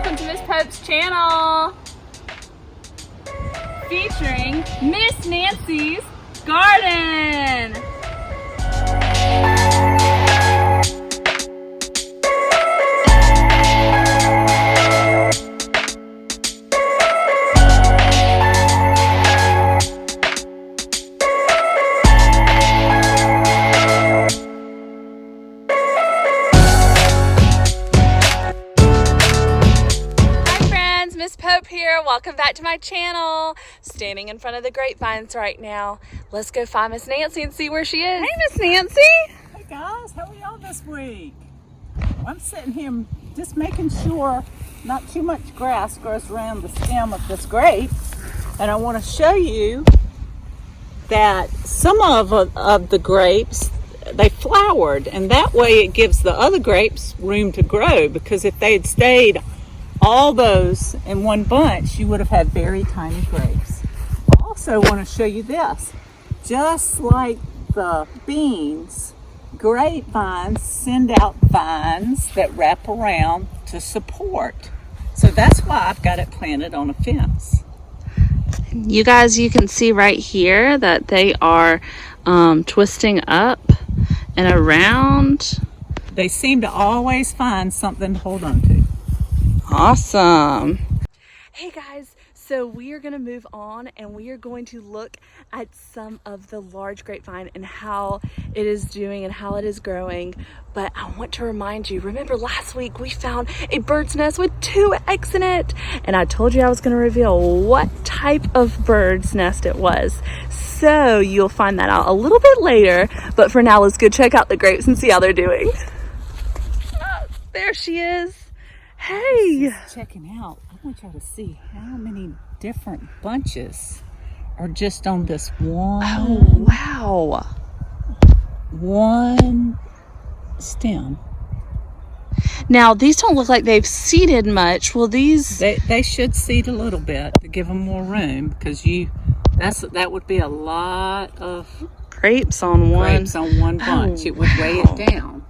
welcome to Miss Pope's channel, featuring Miss Nancy's Garden. Miss Pope here. Welcome back to my channel. Standing in front of the grapevines right now. Let's go find Miss Nancy and see where she is. Hey, Miss Nancy. Hey guys, how are y'all this week? I'm sitting here just making sure not too much grass grows around the stem of this grape. And I want to show you that some of the grapes, they flowered, and that way it gives the other grapes room to grow, because if they had stayed all those in one bunch, you would have had very tiny grapes. I also want to show you this. Just like the beans, grapevines send out vines that wrap around to support. So that's why I've got it planted on a fence. You guys, you can see right here that they are twisting up and around. They seem to always find something to hold on to. Awesome. Hey guys, so we are going to move on and we are going to look at some of the large grapevine and how it is doing and how it is growing. But I want to remind you, remember last week we found a bird's nest with 2 eggs in it, and I told you I was going to reveal what type of bird's nest it was. So you'll find that out a little bit later, but for now let's go check out the grapes and see how they're doing. There she is. Hey! Just checking out. I want y'all to see how many different bunches are just on this one stem. Now these don't look like they've seeded much. Will these? They should seed a little bit to give them more room, because that would be a lot of grapes on one bunch. It would weigh it down.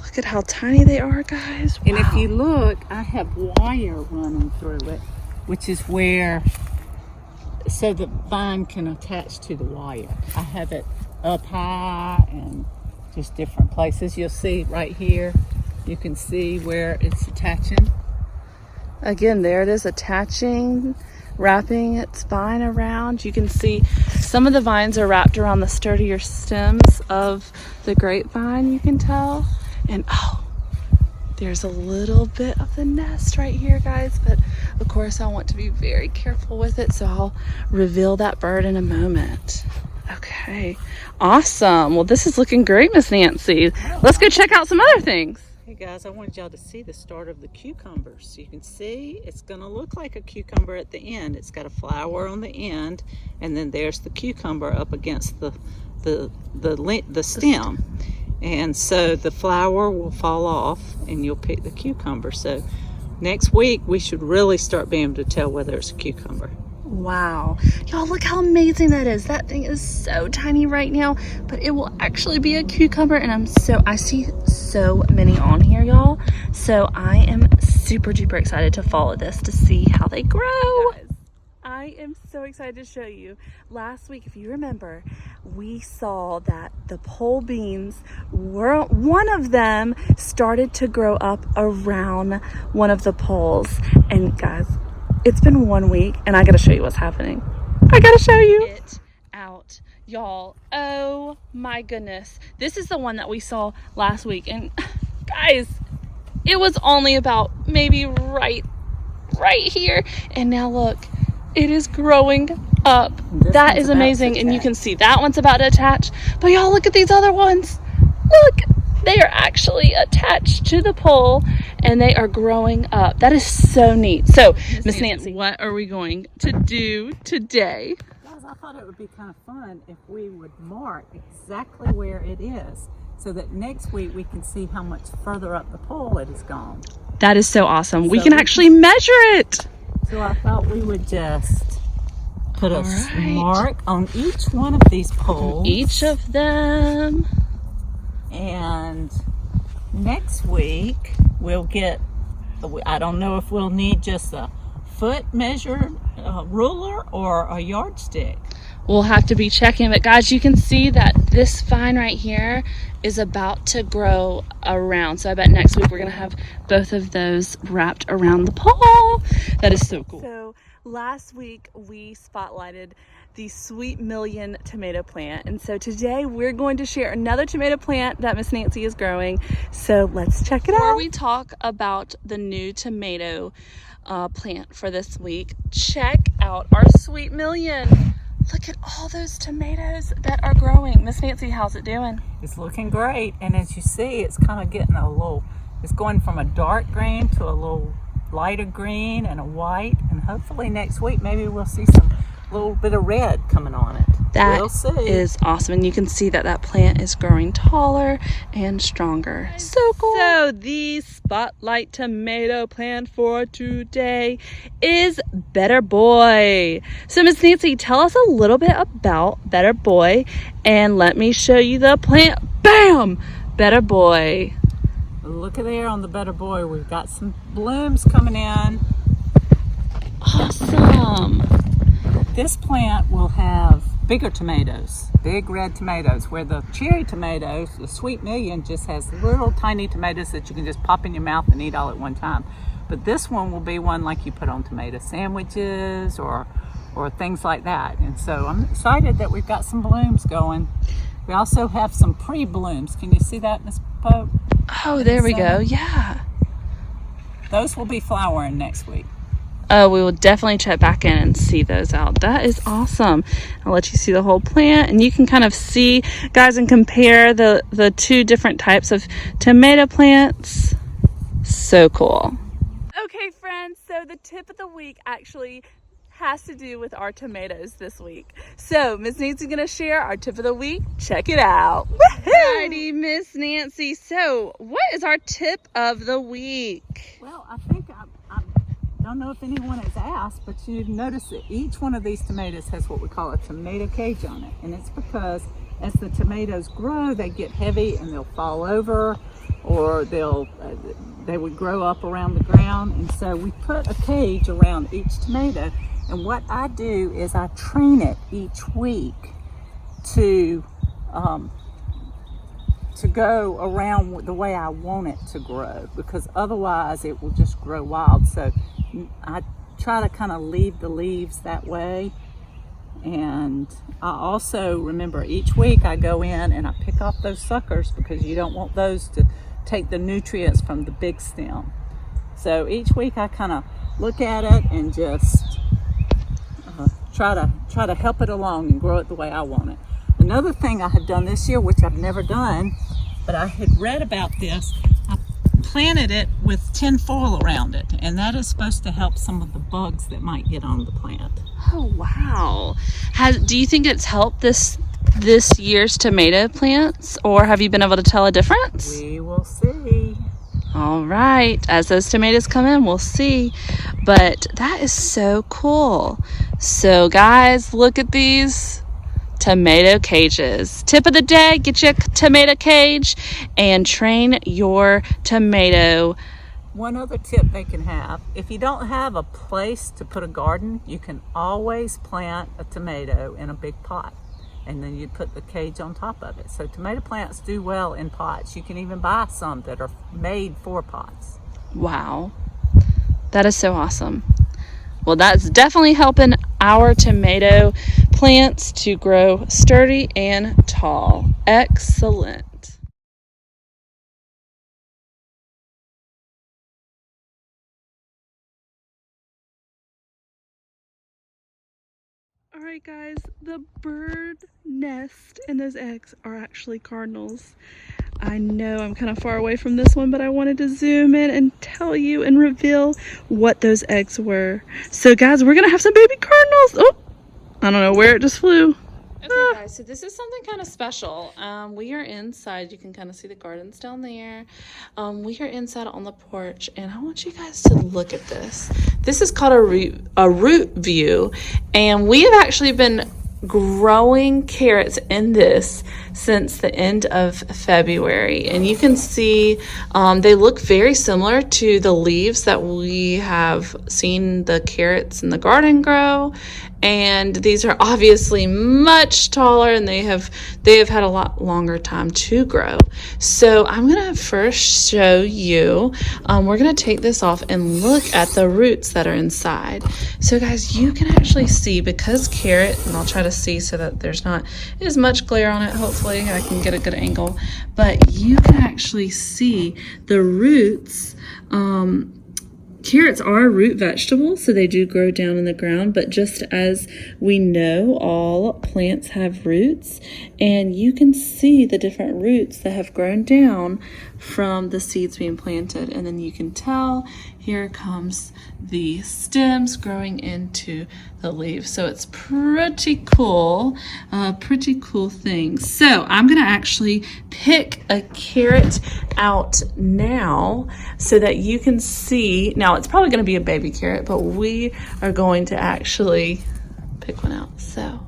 Look at how tiny they are, guys. Wow. And if you look, I have wire running through it, which is where, so the vine can attach to the wire. I have it up high and just different places. You'll see right here, you can see where it's attaching. Again, there it is attaching, wrapping its vine around. You can see some of the vines are wrapped around the sturdier stems of the grapevine, you can tell. And oh, there's a little bit of the nest right here, guys, but of course I want to be very careful with it, so I'll reveal that bird in a moment. Okay, awesome. Well, this is looking great, Miss Nancy. Let's go check out some other things. Hey guys, I wanted y'all to see the start of the cucumbers. So you can see it's going to look like a cucumber at the end. It's got a flower on the end, and then there's the cucumber up against the stem. And so the flower will fall off and you'll pick the cucumber. So next week we should really start being able to tell whether it's a cucumber. Wow, y'all, look how amazing that is. That thing is so tiny right now, but it will actually be a cucumber. And I see so many on here, y'all. So I am super duper excited to follow this to see how they grow. Guys, I am so excited to show you. Last week, if you remember, we saw that the pole beans were, one of them started to grow up around one of the poles. And guys, it's been 1 week and I gotta show you what's happening. I gotta show you it out, y'all. Oh my goodness. This is the one that we saw last week. And guys, it was only about maybe right here. And now look, it is growing up. That is amazing. And you can see that one's about to attach. But y'all, look at these other ones. Look, they are actually attached to the pole and they are growing up. That is so neat. So, Miss Nancy, what are we going to do today? Guys, I thought it would be kind of fun if we would mark exactly where it is, so that next week we can see how much further up the pole it has gone. That is so awesome. We can actually measure it. So I thought we would just put a mark on each one of these poles. Each of them. And next week we'll get I don't know if we'll need just a foot measure ruler or a yardstick. We'll have to be checking, but guys, you can see that this vine right here is about to grow around. So I bet next week we're gonna have both of those wrapped around the pole. That is so cool. So last week we spotlighted the Sweet Million tomato plant, and so today we're going to share another tomato plant that Miss Nancy is growing. So let's check it out. Before we talk about the new tomato plant for this week, check out our Sweet Million. Look at all those tomatoes that are growing. Miss Nancy, how's it doing? It's looking great, and as you see, it's kind of getting it's going from a dark green to a little lighter green and a white, and hopefully next week maybe we'll see some little bit of red coming on it. That is awesome, and you can see that that plant is growing taller and stronger. So cool. So the spotlight tomato plant for today is Better Boy. So Miss Nancy, tell us a little bit about Better Boy, and let me show you the plant. Bam! Better Boy. Look at there on the Better Boy. We've got some blooms coming in. Awesome. This plant will have bigger tomatoes, big red tomatoes, where the cherry tomatoes, the Sweet Million, just has little tiny tomatoes that you can just pop in your mouth and eat all at one time. But this one will be one like you put on tomato sandwiches or things like that. And so I'm excited that we've got some blooms going. We also have some pre-blooms. Can you see that, Miss Pope? Oh, there we go. Yeah. Those will be flowering next week. Oh, we will definitely check back in and see those out. That is awesome. I'll let you see the whole plant, and you can kind of see, guys, and compare the two different types of tomato plants. So cool. Okay, friends, so the tip of the week actually has to do with our tomatoes this week. So Miss Nancy's gonna share our tip of the week. Check it out. Alrighty, Miss Nancy. So what is our tip of the week? Well, I think I don't know if anyone has asked, but you've noticed that each one of these tomatoes has what we call a tomato cage on it. And it's because as the tomatoes grow, they get heavy and they'll fall over, or they would grow up around the ground. And so we put a cage around each tomato. And what I do is I train it each week to go around the way I want it to grow, because otherwise it will just grow wild. So I try to kind of leave the leaves that way. And I also remember each week I go in and I pick off those suckers, because you don't want those to take the nutrients from the big stem. So each week I kind of look at it and just try to help it along and grow it the way I want it. Another thing I have done this year, which I've never done, but I had read about this, I planted it with tin foil around it, and that is supposed to help some of the bugs that might get on the plant. Oh wow. Do you think it's helped this year's tomato plants, or have you been able to tell a difference? We will see. All right, as those tomatoes come in, we'll see. But that is so cool. So guys, look at these tomato cages. Tip of the day, get you a tomato cage and train your tomato. One other tip they can have, if you don't have a place to put a garden, you can always plant a tomato in a big pot, and then you put the cage on top of it. So tomato plants do well in pots. You can even buy some that are made for pots. Wow, that is so awesome. Well, that's definitely helping our tomato plants to grow sturdy and tall. Excellent. All right, guys, the bird nest and those eggs are actually cardinals. I know I'm kind of far away from this one, but I wanted to zoom in and tell you and reveal what those eggs were. So guys, we're gonna have some baby cardinals. Oh, I don't know where it just flew. Okay guys, so this is something kind of special. We are inside. You can kind of see the gardens down there. We are inside on the porch, and I want you guys to look at this. This is called a root view, and we have actually been growing carrots in this since the end of February, and you can see they look very similar to the leaves that we have seen the carrots in the garden grow, and these are obviously much taller, and they have had a lot longer time to grow. So I'm gonna first show you, we're gonna take this off and look at the roots that are inside. So guys, you can actually see, because carrot, and I'll try to see so that there's not as much glare on it, hopefully I can get a good angle, but you can actually see the roots. Carrots are a root vegetable, so they do grow down in the ground, but just as we know, all plants have roots, and you can see the different roots that have grown down from the seeds being planted, and then you can tell here comes the stems growing into the leaves. So it's pretty cool thing. So I'm gonna actually pick a carrot out now so that you can see. Now it's probably gonna be a baby carrot, but we are going to actually pick one out. So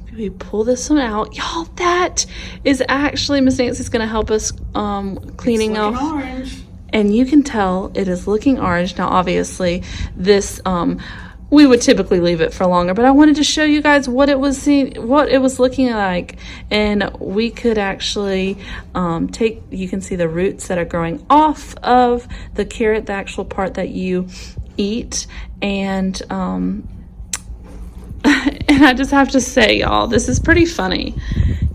if we pull this one out, y'all, that is actually, Miss Nancy's gonna help us cleaning off. Orange. And you can tell it is looking orange. Now, obviously, this, we would typically leave it for longer, but I wanted to show you guys what it was looking like. And we could actually you can see the roots that are growing off of the carrot, the actual part that you eat. And, and I just have to say, y'all, this is pretty funny.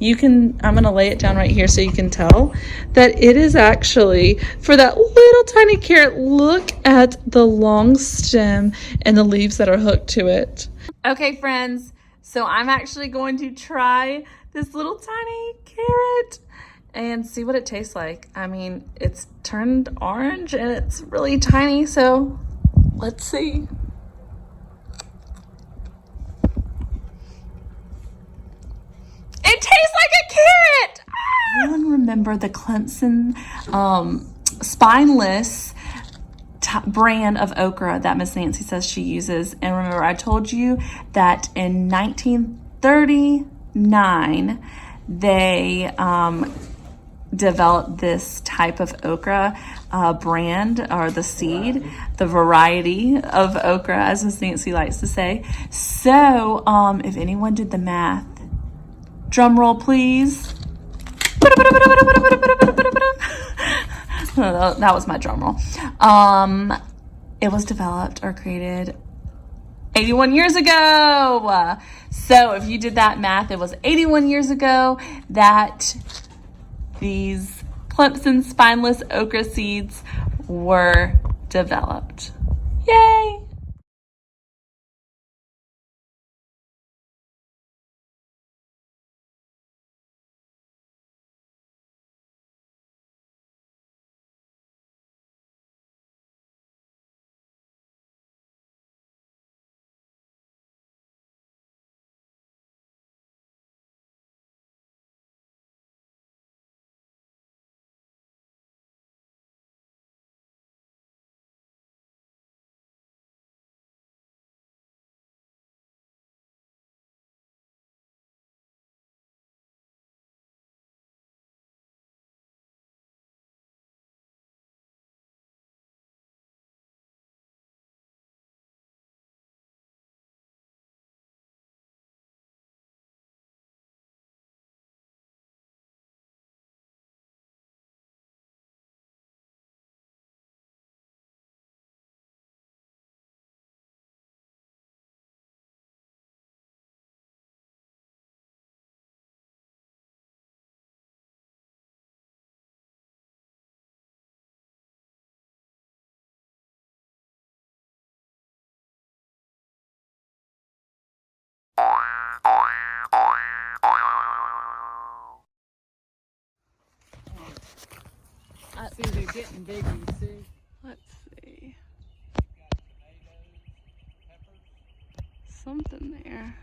I'm gonna lay it down right here so you can tell that it is actually, for that little tiny carrot, look at the long stem and the leaves that are hooked to it. Okay, friends, so I'm actually going to try this little tiny carrot and see what it tastes like. I mean, it's turned orange and it's really tiny, so let's see. It tastes like a carrot! Everyone remember the Clemson spineless brand of okra that Miss Nancy says she uses. And remember, I told you that in 1939, they developed this type of okra brand, or the seed, the variety of okra, as Miss Nancy likes to say. So if anyone did the math, drum roll, please. That was my drum roll. It was developed or created 81 years ago. So if you did that math, it was 81 years ago that these Clemson spineless okra seeds were developed. Yay! See, they're getting bigger, you see? Let's see. Something there.